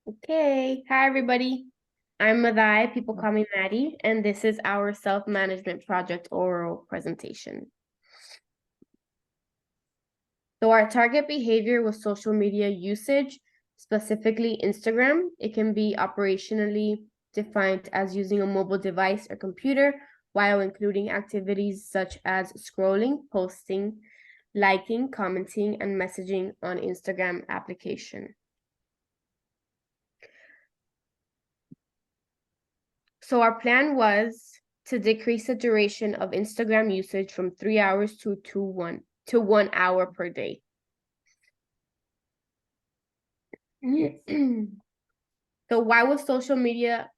Okay, hi everybody. I'm Madai, people call me Maddie, and this is our self-management project oral presentation. So our target behavior was social media usage, specifically Instagram. It can be operationally defined as using a mobile device or computer while including activities such as scrolling, posting, liking, commenting, and messaging on Instagram application. So our plan was to decrease the duration of Instagram usage from 3 hours to 1 hour per day. So why was social media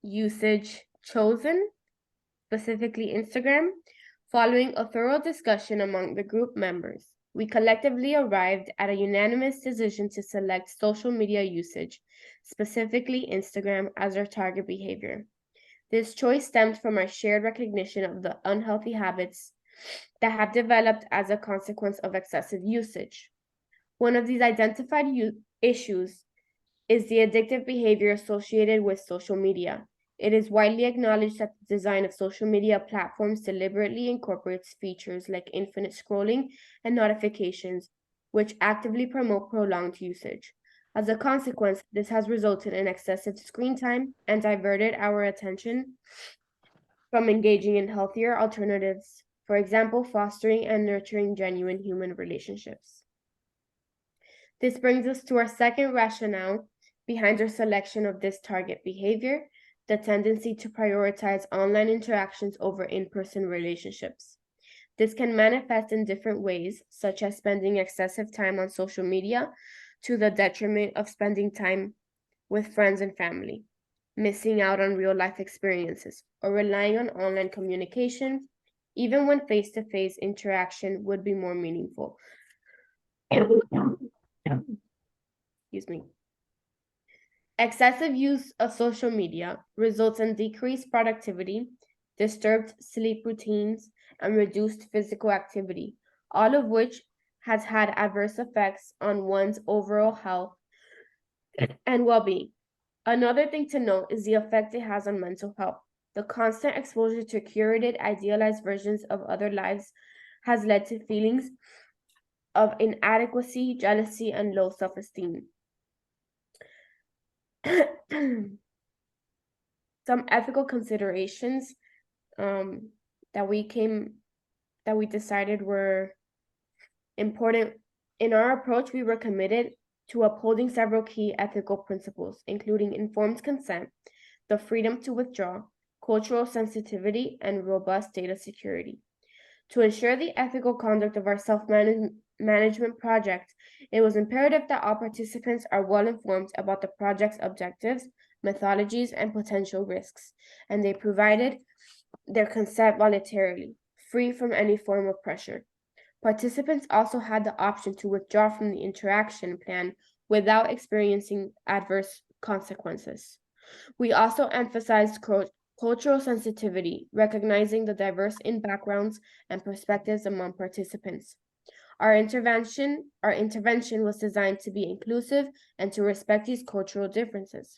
usage chosen, specifically Instagram? Following a thorough discussion among the group members, we collectively arrived at a unanimous decision to select social media usage, specifically Instagram, as our target behavior. This choice stems from our shared recognition of the unhealthy habits that have developed as a consequence of excessive usage. One of these identified issues is the addictive behavior associated with social media. It is widely acknowledged that the design of social media platforms deliberately incorporates features like infinite scrolling and notifications, which actively promote prolonged usage. As a consequence, this has resulted in excessive screen time and diverted our attention from engaging in healthier alternatives, for example, fostering and nurturing genuine human relationships. This brings us to our second rationale behind our selection of this target behavior, the tendency to prioritize online interactions over in-person relationships. This can manifest in different ways, such as spending excessive time on social media to the detriment of spending time with friends and family, missing out on real-life experiences, or relying on online communication, even when face-to-face interaction would be more meaningful. Excuse me. Excessive use of social media results in decreased productivity, disturbed sleep routines, and reduced physical activity, all of which has had adverse effects on one's overall health and well-being. Another thing to note is the effect it has on mental health. The constant exposure to curated, idealized versions of other lives has led to feelings of inadequacy, jealousy, and low self-esteem. Some ethical considerations that we decided were important. In our approach, we were committed to upholding several key ethical principles, including informed consent, the freedom to withdraw, cultural sensitivity, and robust data security. To ensure the ethical conduct of our self-management project, it was imperative that all participants are well informed about the project's objectives, methodologies, and potential risks, and they provided their consent voluntarily, free from any form of pressure. Participants also had the option to withdraw from the interaction plan without experiencing adverse consequences. We also emphasized cultural sensitivity, recognizing the diverse in backgrounds and perspectives among participants. Our intervention was designed to be inclusive and to respect these cultural differences.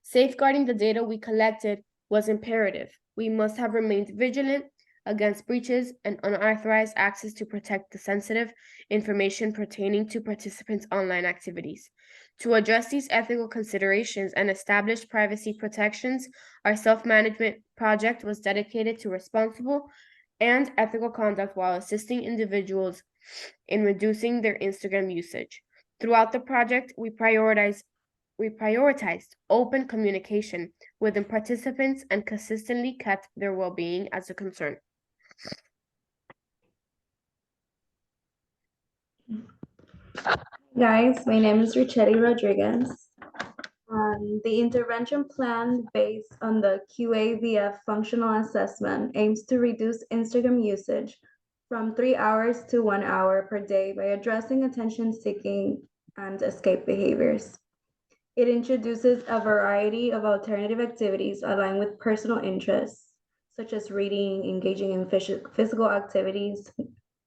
Safeguarding the data we collected was imperative. We must have remained vigilant against breaches and unauthorized access to protect the sensitive information pertaining to participants' online activities. To address these ethical considerations and establish privacy protections, our self-management project was dedicated to responsible and ethical conduct while assisting individuals in reducing their Instagram usage. Throughout the project, we prioritized open communication within participants and consistently kept their well-being as a concern. Guys, my name is Richetti Rodriguez. The intervention plan based on the QAVF functional assessment aims to reduce Instagram usage from 3 hours to 1 hour per day by addressing attention-seeking and escape behaviors. It introduces a variety of alternative activities aligned with personal interests, such as reading, engaging in physical activities,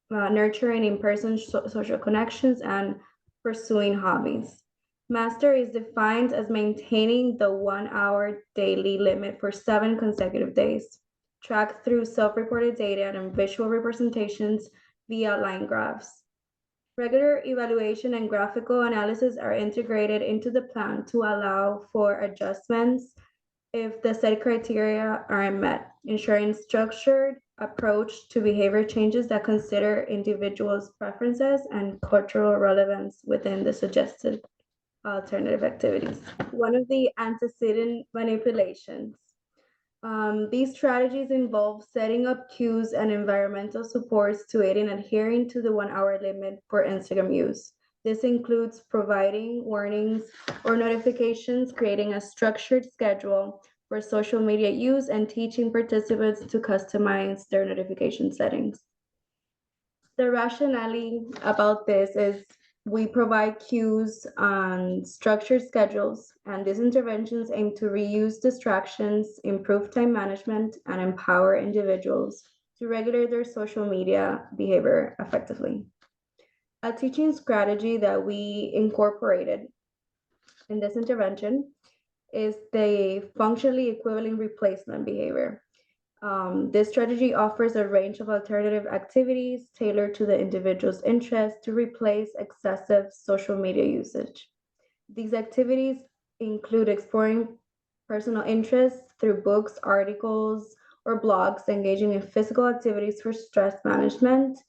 nurturing in-person social connections, and pursuing hobbies. Master is defined as maintaining the 1 hour daily limit for 7 consecutive days, tracked through self-reported data and visual representations via line graphs. Regular evaluation and graphical analysis are integrated into the plan to allow for adjustments if the set criteria aren't met, ensuring structured approach to behavior changes that consider individuals' preferences and cultural relevance within the suggested alternative activities. One of the antecedent manipulations. These strategies involve setting up cues and environmental supports to aid in adhering to the 1 hour limit for Instagram use. This includes providing warnings or notifications, creating a structured schedule for social media use, and teaching participants to customize their notification settings. The rationale about this is we provide cues and structured schedules, and these interventions aim to reuse distractions, improve time management, and empower individuals to regulate their social media behavior effectively. A teaching strategy that we incorporated in this intervention is the functionally equivalent replacement behavior. This strategy offers a range of alternative activities tailored to the individual's interests to replace excessive social media usage. These activities include exploring personal interests through books, articles, or blogs, engaging in physical activities for stress management,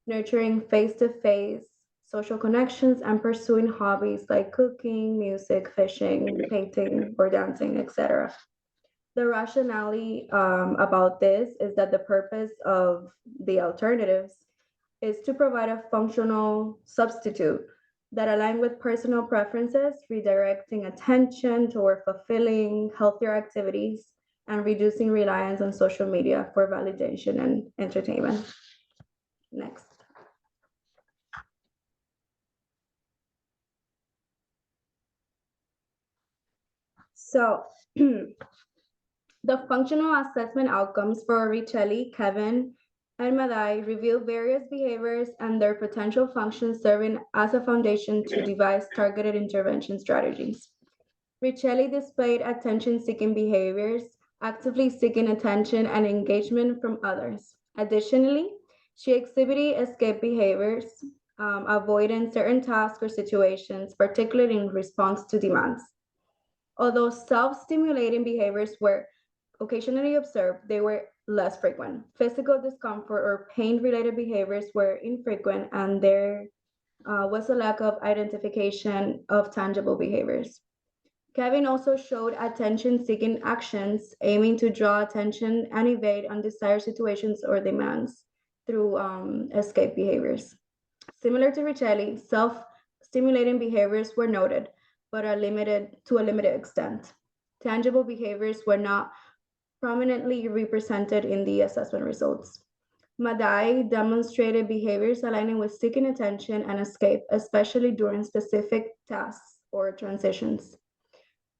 nurturing face-to-face social connections, and pursuing hobbies like cooking, music, fishing, painting, or dancing, etc. The rationale about this is that the purpose of the alternatives is to provide a functional substitute that align with personal preferences, redirecting attention toward fulfilling healthier activities and reducing reliance on social media for validation and entertainment. Next. So the functional assessment outcomes for Richelli, Kevin, and Madai reveal various behaviors and their potential functions, serving as a foundation to devise targeted intervention strategies. Richelli displayed attention-seeking behaviors, actively seeking attention and engagement from others. Additionally, she exhibited escape behaviors, avoiding certain tasks or situations, particularly in response to demands. Although self-stimulating behaviors were occasionally observed, they were less frequent. Physical discomfort or pain-related behaviors were infrequent, and there was a lack of identification of tangible behaviors. Kevin also showed attention-seeking actions, aiming to draw attention and evade undesired situations or demands through escape behaviors. Similar to Richelli, self-stimulating behaviors were noted, but are limited to a limited extent. Tangible behaviors were not prominently represented in the assessment results. Madai demonstrated behaviors aligning with seeking attention and escape, especially during specific tasks or transitions.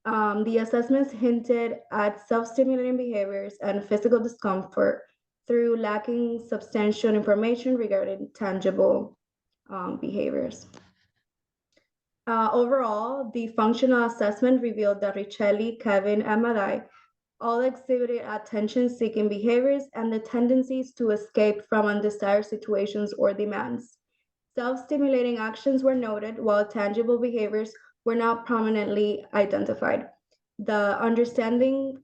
The assessments hinted at self-stimulating behaviors and physical discomfort through lacking substantial information regarding tangible behaviors. Overall, the functional assessment revealed that Richelli, Kevin, and Madai all exhibited attention-seeking behaviors and the tendencies to escape from undesired situations or demands. Self-stimulating actions were noted, while tangible behaviors were not prominently identified. The understanding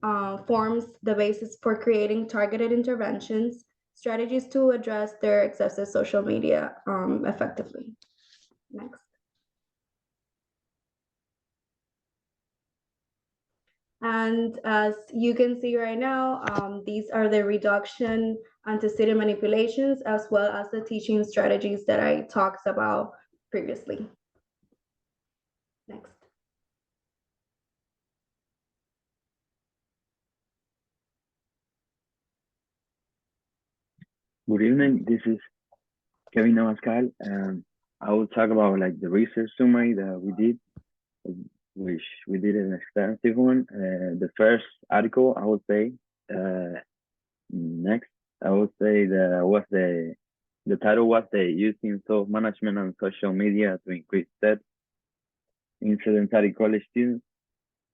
forms the basis for creating targeted interventions, strategies to address their excessive social media effectively. Next. And as you can see right now, these are the reduction antecedent manipulations as well as the teaching strategies that I talked about previously. Next. Good evening, this is Kevin Namaskal, and I will talk about like the research summary that we did, which we did an extensive one. The first article, I would say, next, I would say the title was the using self-management and social media to increase steps in sedentary college students.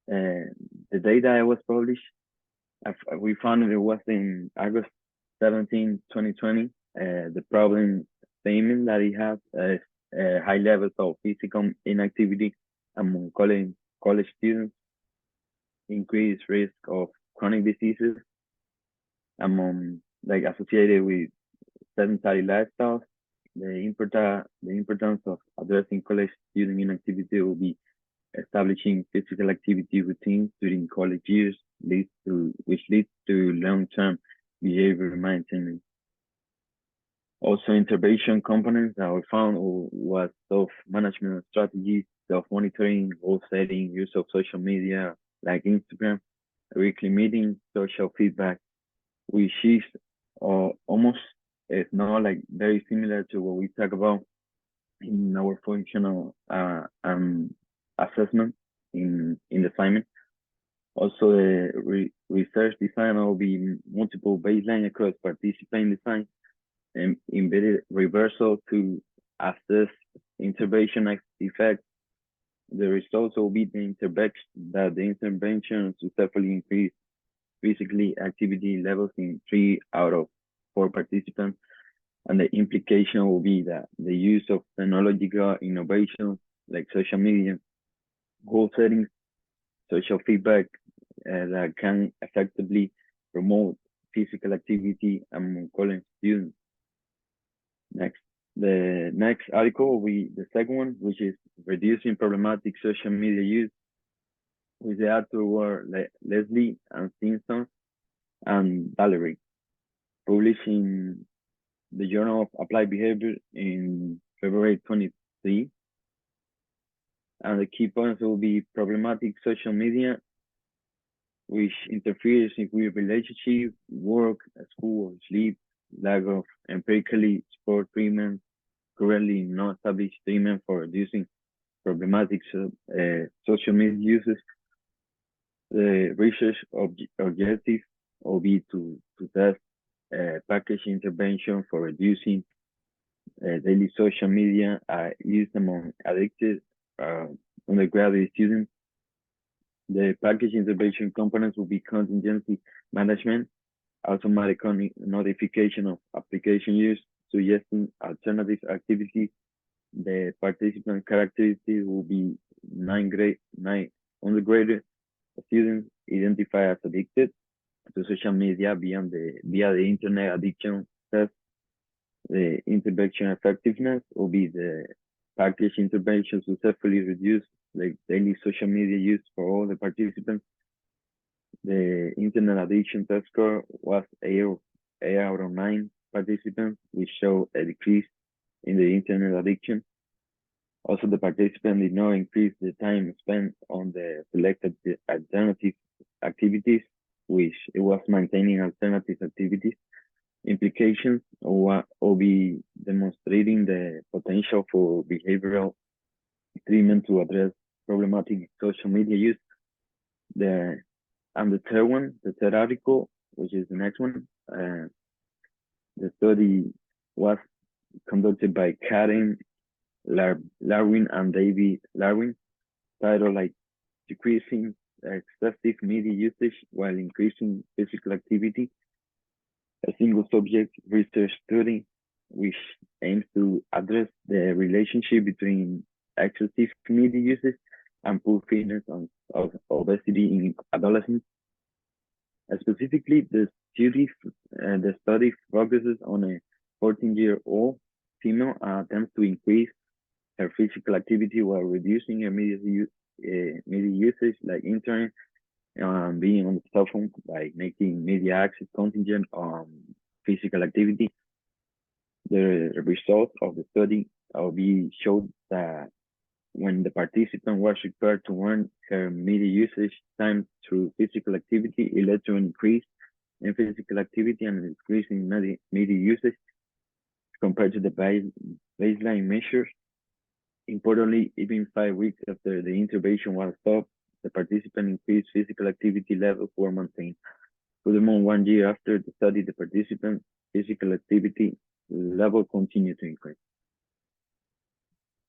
The data was published, we found it was in August 17, 2020. The problem statement that it has is high levels of physical inactivity among college students, increased risk of chronic diseases among like associated with sedentary lifestyles. The importance of addressing college student inactivity will be establishing physical activity routines during college years, which leads to long-term behavior maintenance. Also, intervention components that we found was self-management strategies, self-monitoring, goal setting, use of social media like Instagram, weekly meetings, social feedback, which is almost, if not like very similar to what we talk about in our functional assessment in the assignment. Also, the research design will be multiple baseline across participant design and embedded reversal to assess intervention effect. The results will be the intervention successfully increased physically activity levels in 3 out of 4 participants. And the implication will be that the use of technological innovations like social media, goal settings, social feedback that can effectively promote physical activity among college students. Next, the next article will be the second one, which is reducing problematic social media use, with the author were Leslie and Simpson and Valerie, published in the Journal of Applied Behavior in February 23. And the key points will be problematic social media, which interferes with relationship, work, school, sleep, lack of empirically support treatment, currently no established treatment for reducing problematic social media uses. The research objective will be to test package intervention for reducing daily social media use among addicted undergraduate students. The package intervention components will be contingency management, automatic notification of application use, suggesting alternative activities. The participant characteristics will be 9 undergraduate students identified as addicted to social media via the internet addiction test. The intervention effectiveness will be the package intervention successfully reduced like daily social media use for all the participants. The internet addiction test score was 8 out of 9 participants, which show a decrease in the internet addiction. Also, the participant did not increase the time spent on the selected alternative activities, which it was maintaining alternative activities. Implications will be demonstrating the potential for behavioral treatment to address problematic social media use. And the third one, the third article, which is the next one, the study was conducted by Karen Larwin and David Larwin, titled like decreasing excessive media usage while increasing physical activity, a single subject research study which aims to address the relationship between excessive media usage and poor fitness of obesity in adolescents. Specifically, the study focuses on a 14-year-old female attempts to increase her physical activity while reducing her media usage, like internet, being on the cell phone, by making media access contingent on physical activity. The results of the study showed that when the participant was required to earn her media usage time through physical activity, it led to an increase in physical activity and an increase in media usage compared to the baseline measures. Importantly, even 5 weeks after the intervention was stopped, the participant increased physical activity levels were maintained. Furthermore, 1 year after the study, the participant physical activity level continued to increase,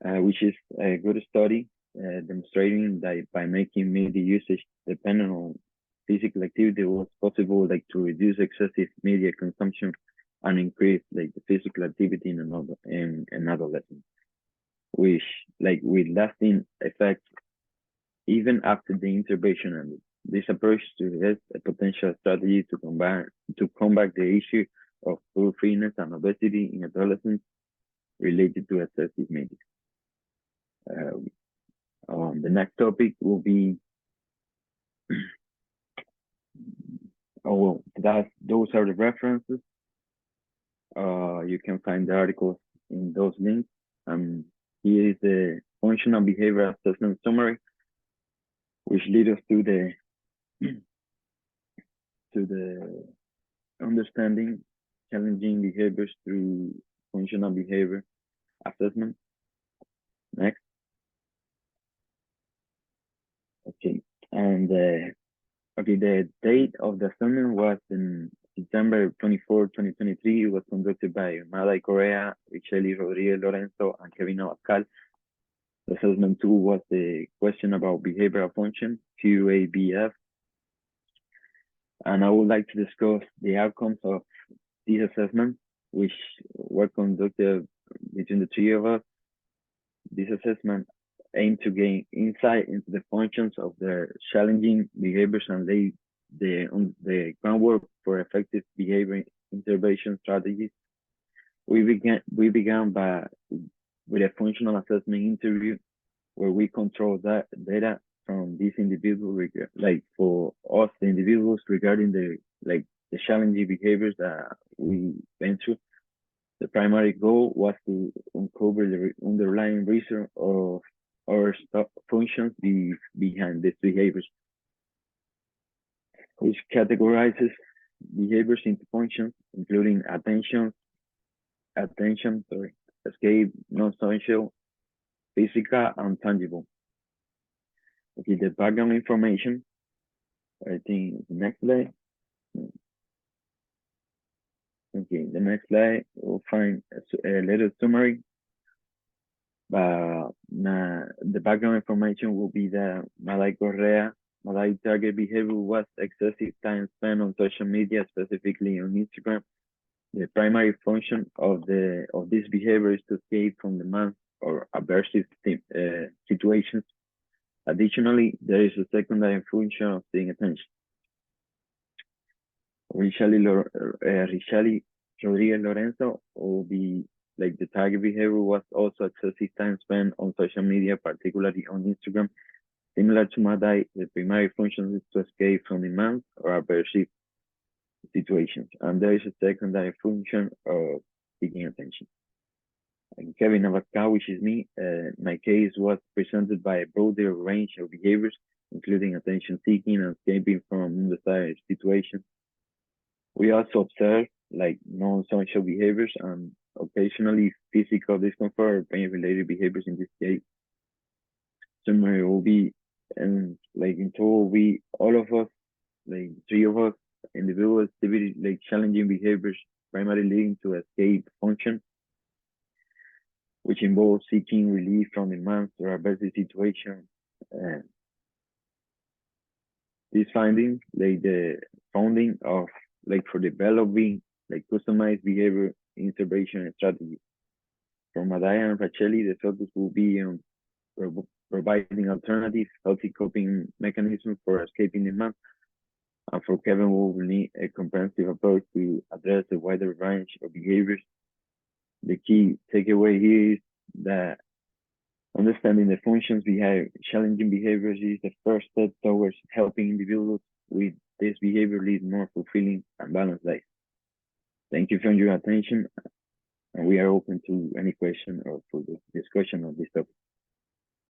which is a good study demonstrating that by making media usage dependent on physical activity, it was possible like to reduce excessive media consumption and increase like the physical activity in an adolescent, which like with lasting effects even after the intervention ended. This approach suggests a potential strategy to combat the issue of poor fitness and obesity in adolescents related to excessive media. The next topic will be those are the references. You can find the articles in those links. Here is the functional behavior assessment summary, which leads us to the understanding challenging behaviors through functional behavior assessment. Next. Okay, and okay, the date of the assessment was in September 24, 2023. It was conducted by Madai Correa, Richeli Rodriguez Lorenzo, and Kevin Abascal. The assessment 2 was the question about behavioral function, QABF. And I would like to discuss the outcomes of these assessments, which were conducted between the three of us. This assessment aimed to gain insight into the functions of their challenging behaviors and lay the groundwork for effective behavior intervention strategies. We began with a functional assessment interview where we control that data from these individuals, like for us, the individuals regarding the challenging behaviors that we went through. The primary goal was to uncover the underlying reason of our functions behind these behaviors, which categorizes behaviors into functions, including attention, escape, non-social, physical, and tangible. Okay, the background information. I think the next slide. Okay, the next slide we'll find a little summary. The background information will be that Madai target behavior was excessive time spent on social media, specifically on Instagram. The primary function of this behavior is to escape from demands or aversive situations. Additionally, there is a secondary function of seeing attention. Richeli Rodriguez Lorenzo will be like the target behavior was also excessive time spent on social media, particularly on Instagram. Similar to Madai, the primary function is to escape from demands or aversive situations, and there is a secondary function of seeking attention. And Kevin Abascal, which is me, my case was presented by a broader range of behaviors, including attention seeking and escaping from undesired situations. We also observe like non-social behaviors and occasionally physical discomfort or pain-related behaviors in this case. Summary will be, and like in total, all of us, like three of us, individual activity, like challenging behaviors, primarily leading to escape function, which involves seeking relief from demands or adverse situations. These findings lay the founding of for developing customized behavior intervention strategies. For Madai and Racheli, the focus will be on providing alternative healthy coping mechanisms for escaping demand. And for Kevin, we will need a comprehensive approach to address a wider range of behaviors. The key takeaway here is that understanding the functions behind challenging behaviors is the first step towards helping individuals with this behavior lead more fulfilling and balanced life. Thank you for your attention, and we are open to any question or for the discussion of this topic.